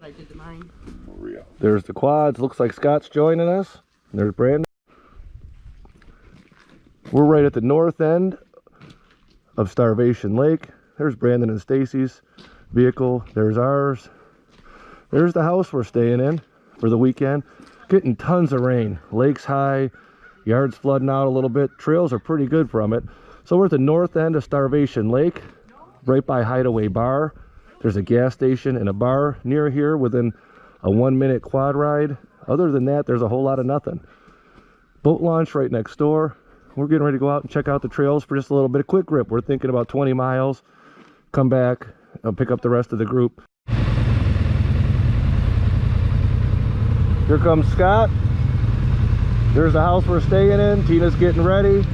I did mine. There's the quads. Looks like Scott's joining us. There's Brandon. We're right at the north end of Starvation Lake. There's Brandon and Stacy's vehicle. There's ours. There's the house we're staying in for the weekend. Getting tons of rain. Lake's high. Yard's flooding out a little bit. Trails are pretty good from it. So we're at the north end of Starvation Lake, right by Hideaway Bar. There's a gas station and a bar near here within a 1-minute quad ride. Other than that, there's a whole lot of nothing. Boat launch right next door. We're getting ready to go out and check out the trails for just a little bit of quick grip. We're thinking about 20 miles. Come back and pick up the rest of the group. Here comes Scott. There's the house we're staying in. Tina's getting ready.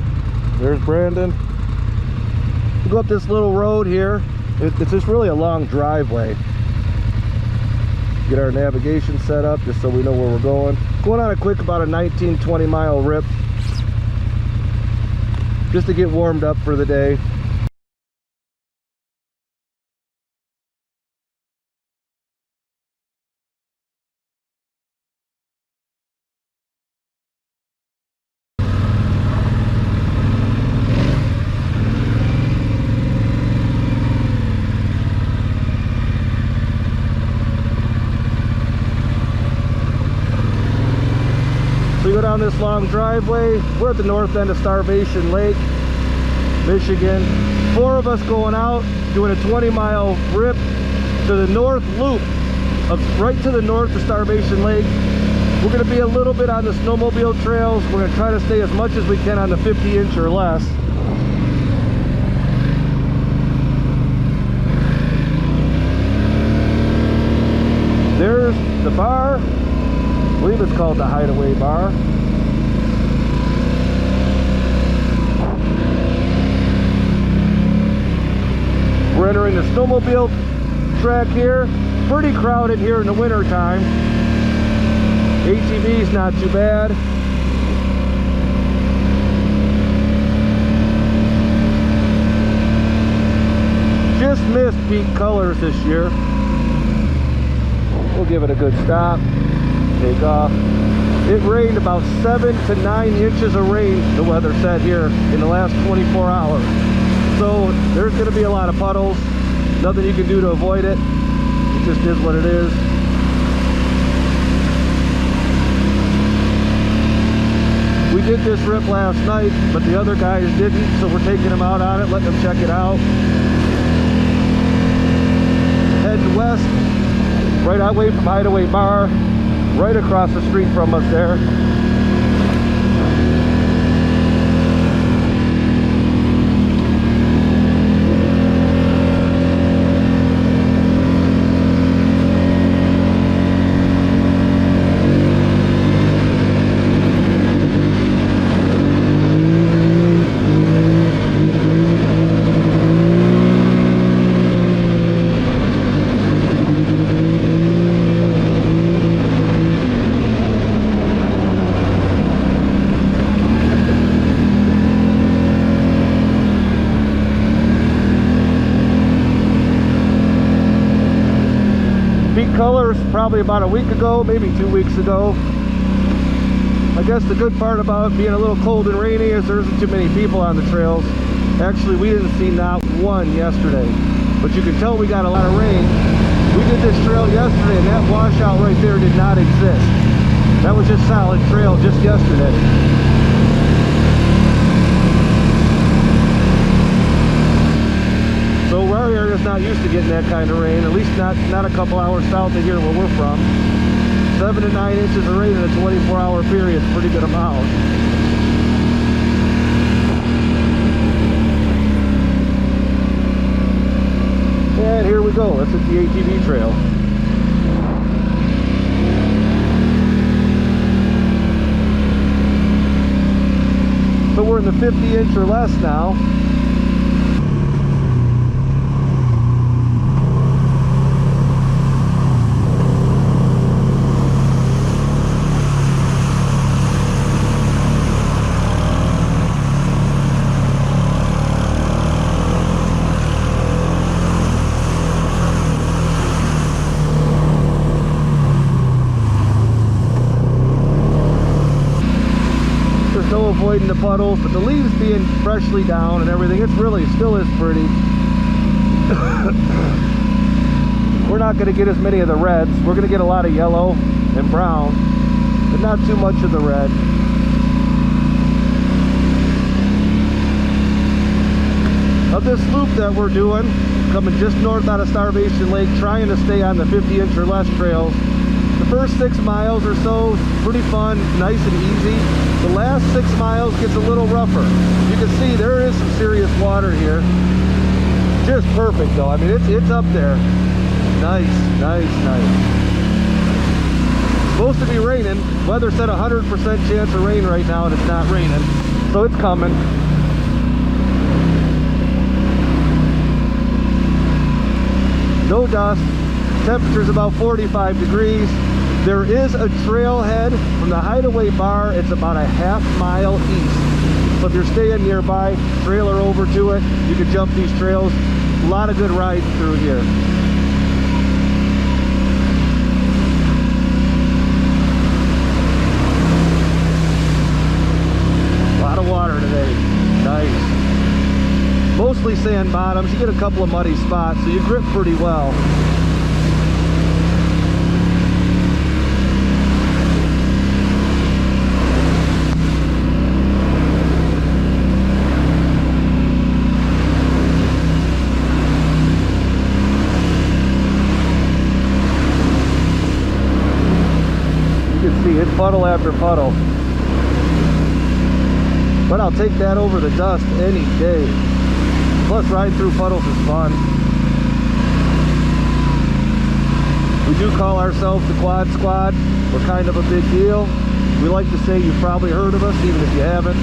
There's Brandon. We go up this little road here. It's just really a long driveway. Get our navigation set up just so we know where we're going. Going on a quick about a 19-20 mile rip just to get warmed up for the day. So you go down this long driveway. We're at the north end of Starvation Lake, Michigan. 4 of us going out, doing a 20-mile rip to the north loop, right to the north of Starvation Lake. We're going to be a little bit on the snowmobile trails. We're going to try to stay as much as we can on the 50-inch or less. There's the bar. I believe it's called the Hideaway Bar. We're entering the snowmobile track here. Pretty crowded here in the winter time. ATV's not too bad. Just missed peak colors this year. We'll give it a good stop. Take off. It rained about 7 to 9 inches of rain, the weather said here, in the last 24 hours. So there's going to be a lot of puddles. Nothing you can do to avoid it. It just is what it is. We did this rip last night, but the other guys didn't, so we're taking them out on it, letting them check it out. Heading west, right away from Hideaway Bar. Right across the street from us there. Colors probably about a week ago, maybe 2 weeks ago. I guess the good part about being a little cold and rainy is there isn't too many people on the trails. Actually, we didn't see not one yesterday, but you can tell we got a lot of rain. We did this trail yesterday and that washout right there did not exist. That was just solid trail just yesterday. So our area's not used to getting that kind of rain, at least not a couple hours south of here where we're from. 7 to 9 inches of rain in a 24-hour period is a pretty good amount. And here we go, that's at the ATV trail. So we're in the 50-inch or less now. the puddles, but the leaves being freshly down and everything, it's really still is pretty. We're not going to get as many of the reds. We're going to get a lot of yellow and brown, but not too much of the red. Of this loop that we're doing, coming just north out of Starvation Lake, trying to stay on the 50-inch or less trails. The first 6 miles or so, pretty fun, nice and easy. The last 6 miles gets a little rougher. You can see there is some serious water here. Just perfect though. I mean, it's up there. Nice, nice, nice. Supposed to be raining. Weather said 100% chance of rain right now, and it's not raining, so it's coming. No dust. Temperature's about 45 degrees. There is a trailhead from the Hideaway Bar. It's about a half mile east. So if you're staying nearby, trailer over to it, you can jump these trails. A lot of good rides through here. A lot of water today. Nice. Mostly sand bottoms. You get a couple of muddy spots, so you grip pretty well. You can see it's puddle after puddle. But I'll take that over the dust any day. Plus, riding through puddles is fun. We do call ourselves the Quad Squad. We're kind of a big deal. We like to say you've probably heard of us, even if you haven't.